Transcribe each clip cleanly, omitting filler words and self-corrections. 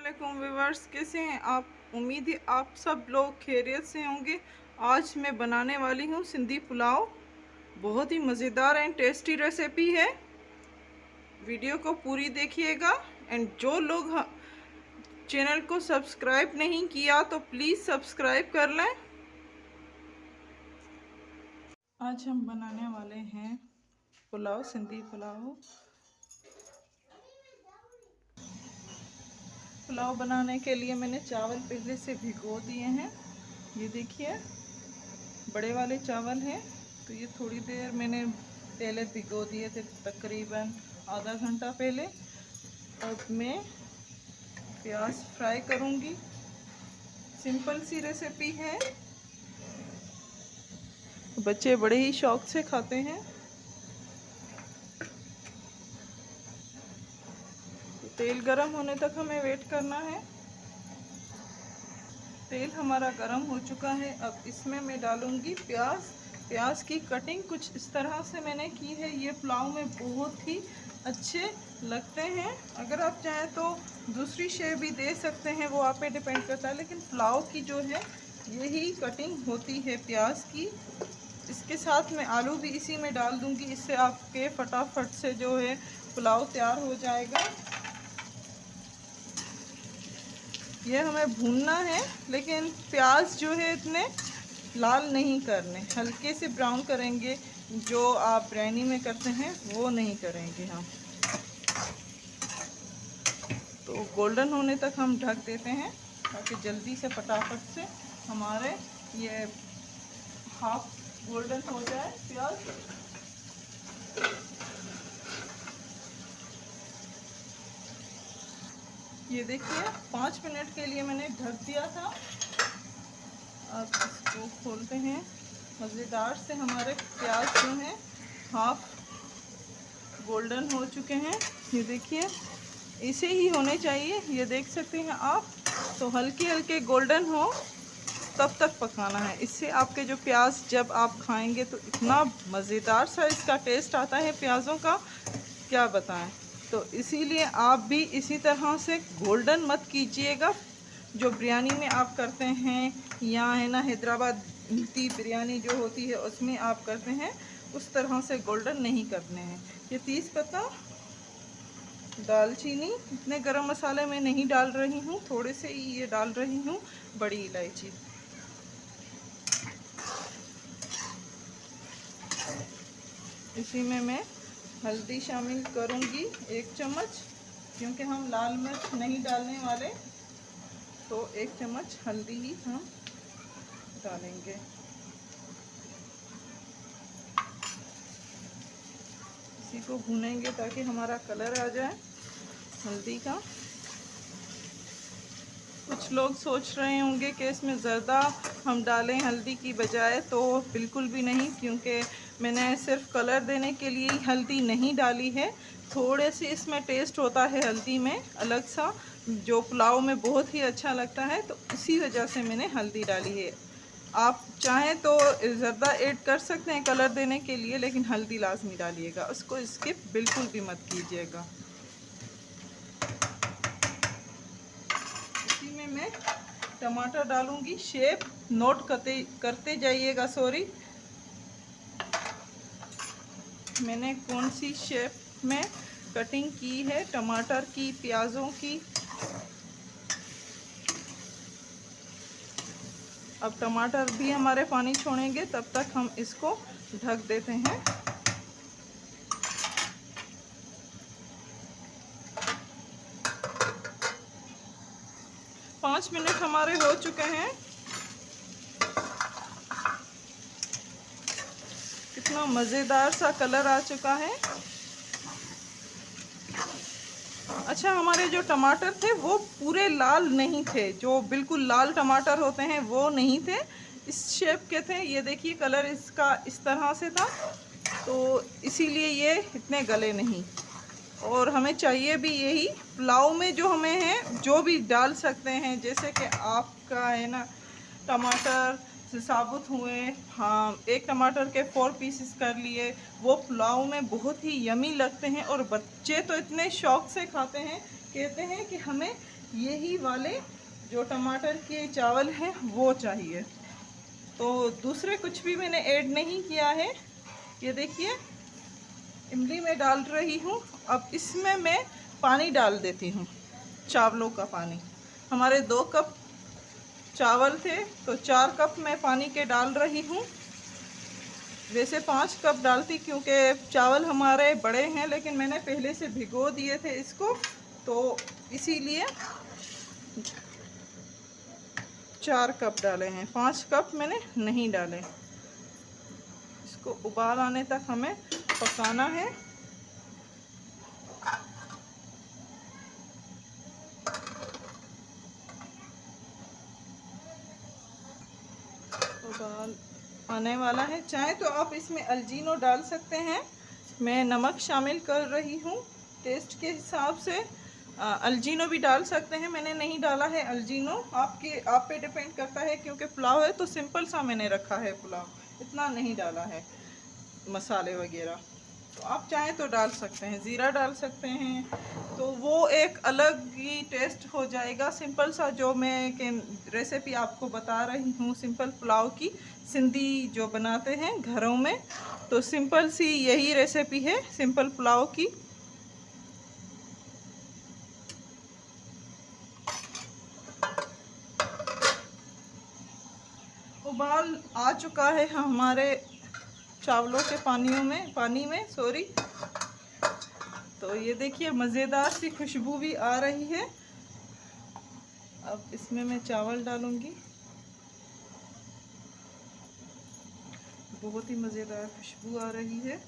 वालेकुम व्यूवर्स, कैसे हैं आप। उम्मीद है आप सब लोग खैरियत से होंगे। आज मैं बनाने वाली हूँ सिंधी पुलाव। बहुत ही मज़ेदार एंड टेस्टी रेसिपी है। वीडियो को पूरी देखिएगा। एंड जो लोग चैनल को सब्सक्राइब नहीं किया तो प्लीज़ सब्सक्राइब कर लें। आज हम बनाने वाले हैं पुलाव, सिंधी पुलाव। पुलाव बनाने के लिए मैंने चावल पहले से भिगो दिए हैं। ये देखिए बड़े वाले चावल हैं, तो ये थोड़ी देर मैंने पहले भिगो दिए थे, तकरीबन आधा घंटा पहले। अब मैं प्याज फ्राई करूँगी। सिंपल सी रेसिपी है, बच्चे बड़े ही शौक से खाते हैं। तो तेल गरम होने तक हमें वेट करना है। तेल हमारा गरम हो चुका है। अब इसमें मैं डालूँगी प्याज। प्याज की कटिंग कुछ इस तरह से मैंने की है। ये पुलाव में बहुत ही अच्छे लगते हैं। अगर आप चाहें तो दूसरी शेप भी दे सकते हैं, वो आप पे डिपेंड करता है, लेकिन पुलाव की जो है यही कटिंग होती है प्याज की। इसके साथ मैं आलू भी इसी में डाल दूँगी, इससे आपके फटाफट से जो है पुलाव तैयार हो जाएगा। ये हमें भूनना है, लेकिन प्याज जो है इतने लाल नहीं करने, हल्के से ब्राउन करेंगे। जो आप बिरयानी में करते हैं वो नहीं करेंगे हम। तो गोल्डन होने तक हम ढक देते हैं, ताकि जल्दी से फटाफट से हमारे ये हाफ गोल्डन हो जाए प्याज। ये देखिए 5 मिनट के लिए मैंने ढक दिया था। अब इसको खोलते हैं। मज़ेदार से हमारे प्याज जो हैं हाफ गोल्डन हो चुके हैं। ये देखिए ऐसे ही होने चाहिए, ये देख सकते हैं आप। तो हल्के हल्के गोल्डन हो तब तक पकाना है। इससे आपके जो प्याज जब आप खाएंगे तो इतना मज़ेदार सा इसका टेस्ट आता है प्याज़ों का, क्या बताएं। तो इसीलिए आप भी इसी तरह से गोल्डन मत कीजिएगा। जो बिरयानी में आप करते हैं, या है ना हैदराबादी बिरयानी जो होती है उसमें आप करते हैं, उस तरह से गोल्डन नहीं करने हैं। ये 30 पत्ता दालचीनी, इतने गरम मसाले में नहीं डाल रही हूँ, थोड़े से ही ये डाल रही हूँ। बड़ी इलायची, इसी में मैं हल्दी शामिल करूँगी 1 चम्मच, क्योंकि हम लाल मिर्च नहीं डालने वाले, तो 1 चम्मच हल्दी ही हम डालेंगे। इसी को भूनेंगे ताकि हमारा कलर आ जाए हल्दी का। कुछ लोग सोच रहे होंगे कि इसमें ज़्यादा हम डालें हल्दी की बजाय, तो बिल्कुल भी नहीं, क्योंकि मैंने सिर्फ कलर देने के लिए ही हल्दी नहीं डाली है। थोड़े से इसमें टेस्ट होता है हल्दी में अलग सा, जो पुलाव में बहुत ही अच्छा लगता है, तो इसी वजह से मैंने हल्दी डाली है। आप चाहें तो ज़्यादा ऐड कर सकते हैं कलर देने के लिए, लेकिन हल्दी लाजमी डालिएगा, उसको स्किप बिल्कुल भी मत कीजिएगा। इसी में मैं टमाटर डालूंगी। शेप नोट करते जाइएगा। सॉरी, मैंने कौन सी शेप में कटिंग की है टमाटर की, प्याज़ों की। अब टमाटर भी हमारे पानी छोड़ेंगे, तब तक हम इसको ढक देते हैं। पाँच मिनट हमारे हो चुके हैं। कितना मज़ेदार सा कलर आ चुका है। अच्छा, हमारे जो टमाटर थे वो पूरे लाल नहीं थे, जो बिल्कुल लाल टमाटर होते हैं वो नहीं थे, इस शेप के थे। ये देखिए कलर इसका इस तरह से था, तो इसीलिए ये इतने गले नहीं। और हमें चाहिए भी यही। पुलाव में जो हमें है जो भी डाल सकते हैं, जैसे कि आपका है ना टमाटर साबुत हुए, हाँ 1 टमाटर के 4 पीसेस कर लिए, वो पुलाव में बहुत ही यमी लगते हैं। और बच्चे तो इतने शौक से खाते हैं, कहते हैं कि हमें यही वाले जो टमाटर के चावल हैं वो चाहिए। तो दूसरे कुछ भी मैंने ऐड नहीं किया है। ये देखिए इमली में डाल रही हूँ। अब इसमें मैं पानी डाल देती हूँ, चावलों का पानी। हमारे 2 कप चावल थे तो 4 कप मैं पानी के डाल रही हूँ। वैसे 5 कप डालती क्योंकि चावल हमारे बड़े हैं, लेकिन मैंने पहले से भिगो दिए थे इसको, तो इसीलिए 4 कप डाले हैं, 5 कप मैंने नहीं डाले। इसको उबाल आने तक हमें पकाना है। उबाल आने वाला है। चाहे तो आप इसमें अल्जीनो डाल सकते हैं। मैं नमक शामिल कर रही हूँ टेस्ट के हिसाब से। अल्जीनो भी डाल सकते हैं, मैंने नहीं डाला है अल्जीनो। आप पे डिपेंड करता है, क्योंकि पुलाव है तो सिंपल सा मैंने रखा है पुलाव, इतना नहीं डाला है मसाले वगैरह। तो आप चाहें तो डाल सकते हैं, ज़ीरा डाल सकते हैं, तो वो एक अलग ही टेस्ट हो जाएगा। सिंपल सा जो मैं रेसिपी आपको बता रही हूँ सिंपल पुलाव की, सिंधी जो बनाते हैं घरों में, तो सिंपल सी यही रेसिपी है सिंपल पुलाव की। उबाल आ चुका है हमारे चावलों के पानी में सॉरी। तो ये देखिए मज़ेदार सी खुशबू भी आ रही है। अब इसमें मैं चावल डालूंगी। बहुत ही मज़ेदार खुशबू आ रही है।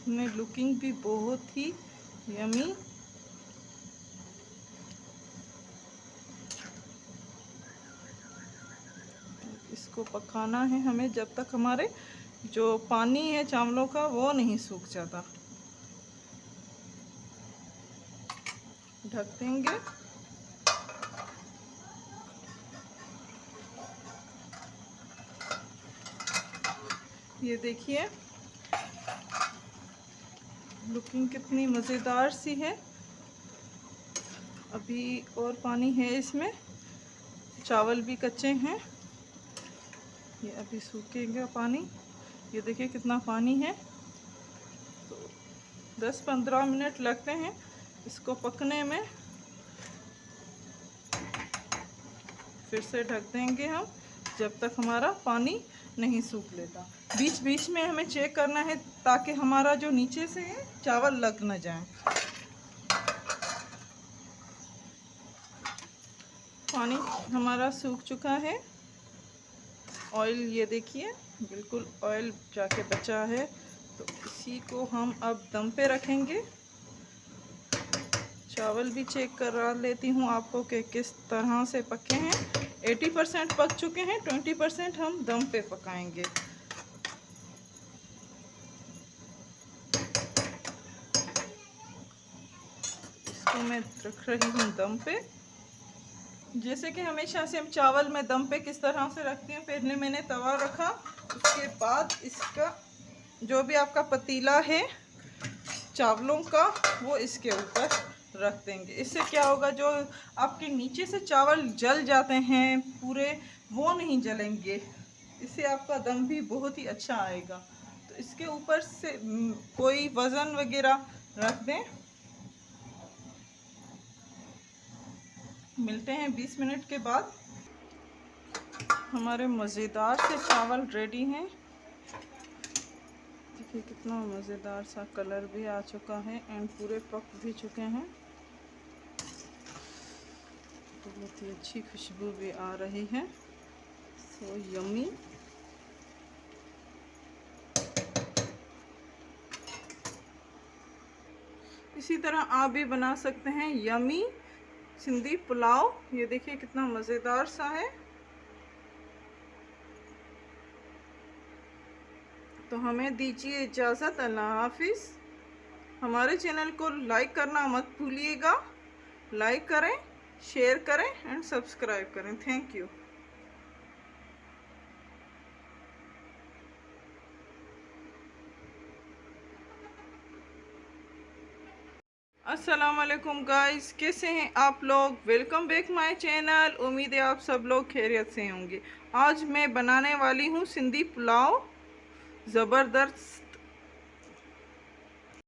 में लुकिंग भी बहुत ही यमी। इसको पकाना है हमें जब तक हमारे जो पानी है चावलों का वो नहीं सूख जाता। ढक देंगे। ये देखिए लुकिंग कितनी मज़ेदार सी है। अभी और पानी है इसमें, चावल भी कच्चे हैं, ये अभी सूखेगा पानी। ये देखिए कितना पानी है। तो 10-15 मिनट लगते हैं इसको पकने में। फिर से ढक देंगे हम जब तक हमारा पानी नहीं सूख लेता। बीच बीच में हमें चेक करना है ताकि हमारा जो नीचे से है चावल लग न जाए। पानी हमारा सूख चुका है। ऑयल ये देखिए बिल्कुल ऑयल जाके बचा है, तो इसी को हम अब दम पे रखेंगे। चावल भी चेक करा लेती हूँ आपको कि किस तरह से पके हैं। 80% पक चुके हैं, 20% हम दम पे पकाएंगे। इसको मैं रख रही हूँ दम पे। जैसे कि हमेशा से हम चावल में दम पे किस तरह से रखते हैं, पहले मैंने तवा रखा, उसके बाद इसका जो भी आपका पतीला है चावलों का वो इसके ऊपर रख देंगे। इससे क्या होगा, जो आपके नीचे से चावल जल जाते हैं पूरे, वो नहीं जलेंगे। इससे आपका दम भी बहुत ही अच्छा आएगा। तो इसके ऊपर से कोई वज़न वगैरह रख दें। मिलते हैं 20 मिनट के बाद। हमारे मज़ेदार से चावल रेडी हैं। देखिए कितना मज़ेदार सा कलर भी आ चुका है एंड पूरे पक भी चुके हैं। बहुत ही अच्छी खुशबू भी आ रही है। So yummy. इसी तरह आप भी बना सकते हैं यम्मी सिंधी पुलाव। ये देखिए कितना मज़ेदार सा है। तो हमें दीजिए इजाज़त। अल्लाह हाफिज़। हमारे चैनल को लाइक करना मत भूलिएगा। लाइक करें, शेयर करें एंड सब्सक्राइब करें। Thank you. अस्सलाम वालेकुम गाइस, कैसे हैं आप लोग? Welcome back my channel. उम्मीद है आप सब लोग खैरियत से होंगे। आज मैं बनाने वाली हूँ सिंधी पुलाव। ज़बरदस्त